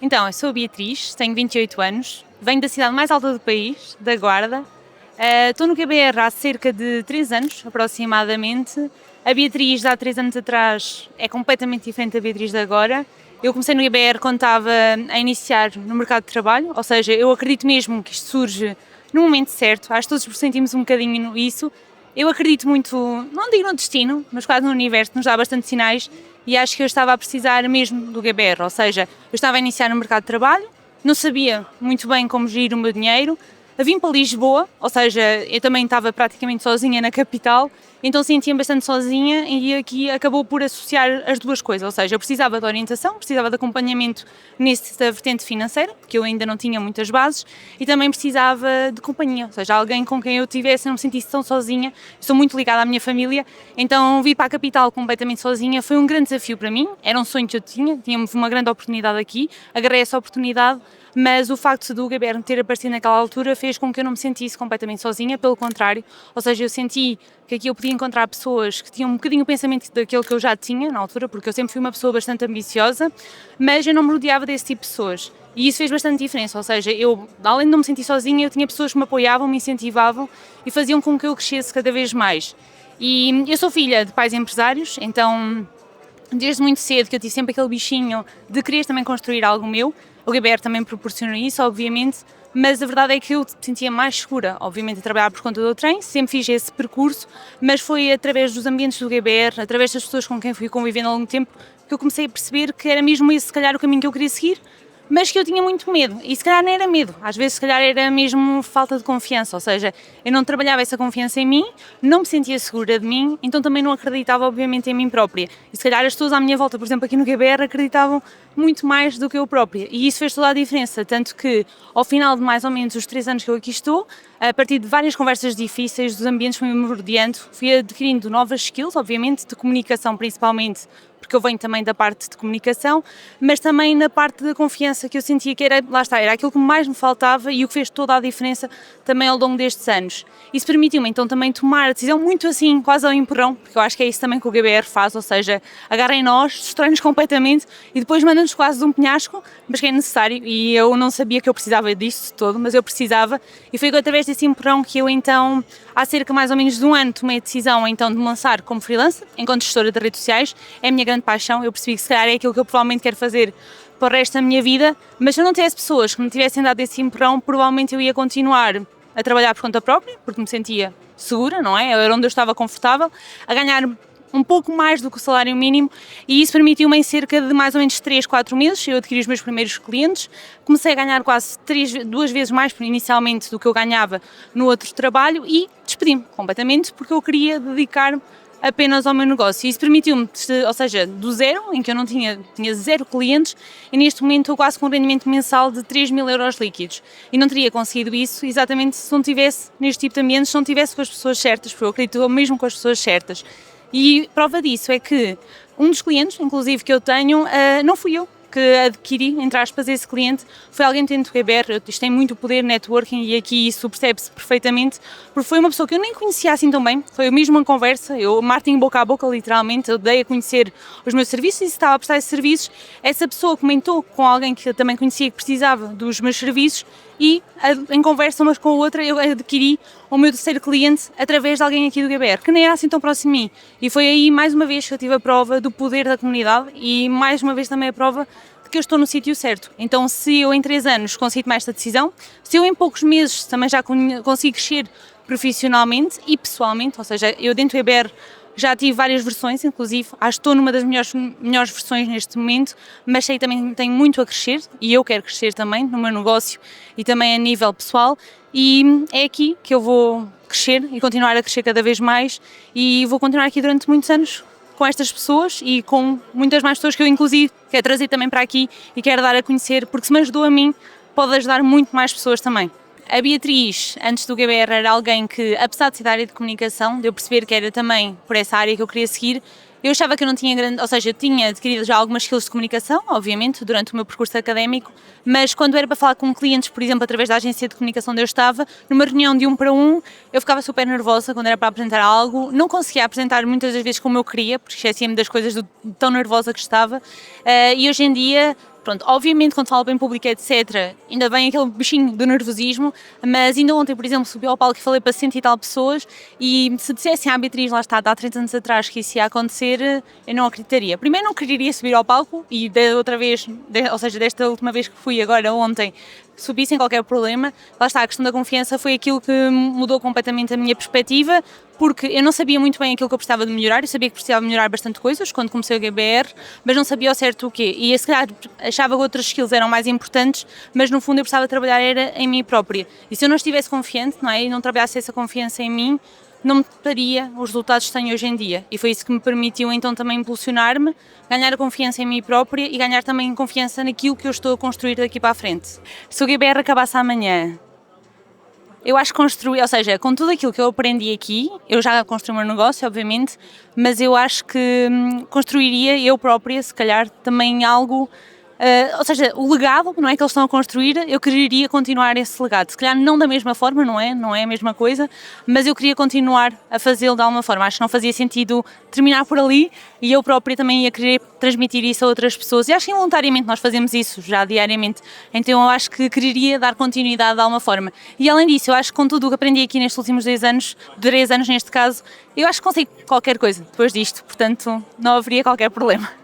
Então, eu sou a Beatriz, tenho 28 anos, venho da cidade mais alta do país, da Guarda. Estou no QBR há cerca de 3 anos, aproximadamente. A Beatriz de há 3 anos atrás é completamente diferente da Beatriz de agora. Eu comecei no QBR quando estava a iniciar no mercado de trabalho, ou seja, eu acredito mesmo que isto surge no momento certo, acho que todos sentimos um bocadinho isso. Eu acredito muito, não digo no destino, mas quase no universo, nos dá bastante sinais e acho que eu estava a precisar mesmo do GBR, ou seja, eu estava a iniciar no mercado de trabalho, não sabia muito bem como gerir o meu dinheiro, vim para Lisboa, ou seja, eu também estava praticamente sozinha na capital, então sentia-me bastante sozinha e aqui acabou por associar as duas coisas, ou seja, eu precisava de orientação, precisava de acompanhamento nessa vertente financeira, que eu ainda não tinha muitas bases, e também precisava de companhia, ou seja, alguém com quem eu tivesse, não me sentisse tão sozinha. Sou muito ligada à minha família, então vir para a capital completamente sozinha foi um grande desafio para mim, era um sonho que eu tínhamos uma grande oportunidade aqui, agarrei essa oportunidade, mas o facto do GBR ter aparecido naquela altura fez com que eu não me sentisse completamente sozinha, pelo contrário, ou seja, eu senti que aqui eu podia encontrar pessoas que tinham um bocadinho o pensamento daquilo que eu já tinha na altura, porque eu sempre fui uma pessoa bastante ambiciosa, mas eu não me rodeava desse tipo de pessoas. E isso fez bastante diferença, ou seja, eu, além de não me sentir sozinha, eu tinha pessoas que me apoiavam, me incentivavam e faziam com que eu crescesse cada vez mais. E eu sou filha de pais empresários, então desde muito cedo que eu tive sempre aquele bichinho de querer também construir algo meu. O GBR também proporciona isso, obviamente, mas a verdade é que eu me sentia mais segura, obviamente, a trabalhar por conta do trem, sempre fiz esse percurso, mas foi através dos ambientes do GBR, através das pessoas com quem fui convivendo ao longo do tempo, que eu comecei a perceber que era mesmo esse, se calhar, o caminho que eu queria seguir, mas que eu tinha muito medo, e se calhar não era medo, às vezes se calhar era mesmo falta de confiança, ou seja, eu não trabalhava essa confiança em mim, não me sentia segura de mim, então também não acreditava obviamente em mim própria, e se calhar as pessoas à minha volta, por exemplo aqui no GBR, acreditavam muito mais do que eu própria, e isso fez toda a diferença, tanto que ao final de mais ou menos os 3 anos que eu aqui estou, a partir de várias conversas difíceis, dos ambientes que fui-me rodeando, fui adquirindo novas skills, obviamente, de comunicação principalmente, porque eu venho também da parte de comunicação, mas também na parte da confiança que eu sentia que era, lá está, era aquilo que mais me faltava e o que fez toda a diferença também ao longo destes anos. Isso permitiu-me então também tomar a decisão muito assim, quase ao empurrão, porque eu acho que é isso também que o GBR faz, ou seja, agarra em nós, destrói-nos completamente e depois manda-nos quase de um penhasco, mas que é necessário e eu não sabia que eu precisava disso todo, mas eu precisava e foi através desse empurrão que eu então, há cerca mais ou menos de um ano, tomei a decisão então de me lançar como freelancer, enquanto gestora de redes sociais, é a minha grande paixão, eu percebi que se calhar é aquilo que eu provavelmente quero fazer para o resto da minha vida, mas se eu não tivesse pessoas que me tivessem dado esse empurrão, provavelmente eu ia continuar a trabalhar por conta própria, porque me sentia segura, não é? Era onde eu estava confortável, a ganhar um pouco mais do que o salário mínimo e isso permitiu-me em cerca de mais ou menos 3, 4 meses, eu adquiri os meus primeiros clientes, comecei a ganhar quase 2 vezes mais inicialmente do que eu ganhava no outro trabalho e despedi-me completamente porque eu queria dedicar-me apenas ao meu negócio. Isso permitiu-me, ou seja, do zero, em que eu não tinha 0 clientes, e neste momento estou quase com um rendimento mensal de 3.000 € líquidos. E não teria conseguido isso exatamente se não tivesse, neste tipo de ambientes, se não tivesse com as pessoas certas, porque eu acredito mesmo com as pessoas certas. E prova disso é que um dos clientes, inclusive, que eu tenho, não fui eu que adquiri, entre aspas, esse cliente, foi alguém dentro do GBR, isto tem muito poder networking e aqui isso percebe-se perfeitamente, porque foi uma pessoa que eu nem conhecia assim tão bem, foi mesmo uma conversa, eu marketing boca a boca literalmente, eu dei a conhecer os meus serviços e se estava a prestar esses serviços, essa pessoa comentou com alguém que eu também conhecia que precisava dos meus serviços e em conversa umas com a outra eu adquiri o meu terceiro cliente através de alguém aqui do GBR, que nem era assim tão próximo de mim. E foi aí mais uma vez que eu tive a prova do poder da comunidade e mais uma vez também a prova de que eu estou no sítio certo. Então se eu em 3 anos consigo tomar esta decisão, se eu em poucos meses também já consigo crescer profissionalmente e pessoalmente, ou seja, eu dentro do GBR já tive várias versões, inclusive acho que estou numa das melhores versões neste momento, mas sei também que tenho muito a crescer e eu quero crescer também no meu negócio e também a nível pessoal e é aqui que eu vou crescer e continuar a crescer cada vez mais e vou continuar aqui durante muitos anos com estas pessoas e com muitas mais pessoas que eu inclusive quero trazer também para aqui e quero dar a conhecer, porque se me ajudou a mim, pode ajudar muito mais pessoas também. A Beatriz, antes do GBR, era alguém que, apesar de ser da área de comunicação, de eu perceber que era também por essa área que eu queria seguir, eu achava que eu não tinha grande, ou seja, eu tinha adquirido já algumas skills de comunicação, obviamente, durante o meu percurso académico, mas quando era para falar com clientes, por exemplo, através da agência de comunicação onde eu estava, numa reunião de 1 para 1, eu ficava super nervosa quando era para apresentar algo, não conseguia apresentar muitas das vezes como eu queria, porque esquecia-me das coisas tão nervosa que estava, e hoje em dia Pronto, obviamente quando falo em público, etc, ainda vem aquele bichinho do nervosismo, mas ainda ontem, por exemplo, subi ao palco e falei para 100 e tal pessoas e se dissessem à Beatriz, lá está, há 3 anos atrás que isso ia acontecer, eu não acreditaria. Primeiro não quereria subir ao palco e da outra vez, ou seja, desta última vez que fui agora, ontem, subi sem qualquer problema. Lá está, a questão da confiança foi aquilo que mudou completamente a minha perspectiva, porque eu não sabia muito bem aquilo que eu precisava de melhorar, eu sabia que precisava melhorar bastante coisas quando comecei o GBR, mas não sabia ao certo o quê, e se calhar achava que outras skills eram mais importantes, mas no fundo eu precisava trabalhar era em mim própria, e se eu não estivesse confiante, não é, e não trabalhasse essa confiança em mim, não me daria os resultados que tenho hoje em dia, e foi isso que me permitiu então também impulsionar-me, ganhar a confiança em mim própria e ganhar também confiança naquilo que eu estou a construir daqui para a frente. Se o GBR acabasse amanhã, eu acho que construir, ou seja, com tudo aquilo que eu aprendi aqui, eu já construí o meu negócio, obviamente, mas eu acho que construiria eu própria, se calhar, também algo, ou seja, o legado, não é, que eles estão a construir, eu quereria continuar esse legado. Se calhar não da mesma forma, não é a mesma coisa, mas eu queria continuar a fazê-lo de alguma forma. Acho que não fazia sentido terminar por ali e eu própria também ia querer transmitir isso a outras pessoas. E acho que involuntariamente nós fazemos isso já diariamente, então eu acho que quereria dar continuidade de alguma forma. E além disso, eu acho que com tudo o que aprendi aqui nestes últimos 10 anos, 3 anos neste caso, eu acho que consigo qualquer coisa depois disto, portanto não haveria qualquer problema.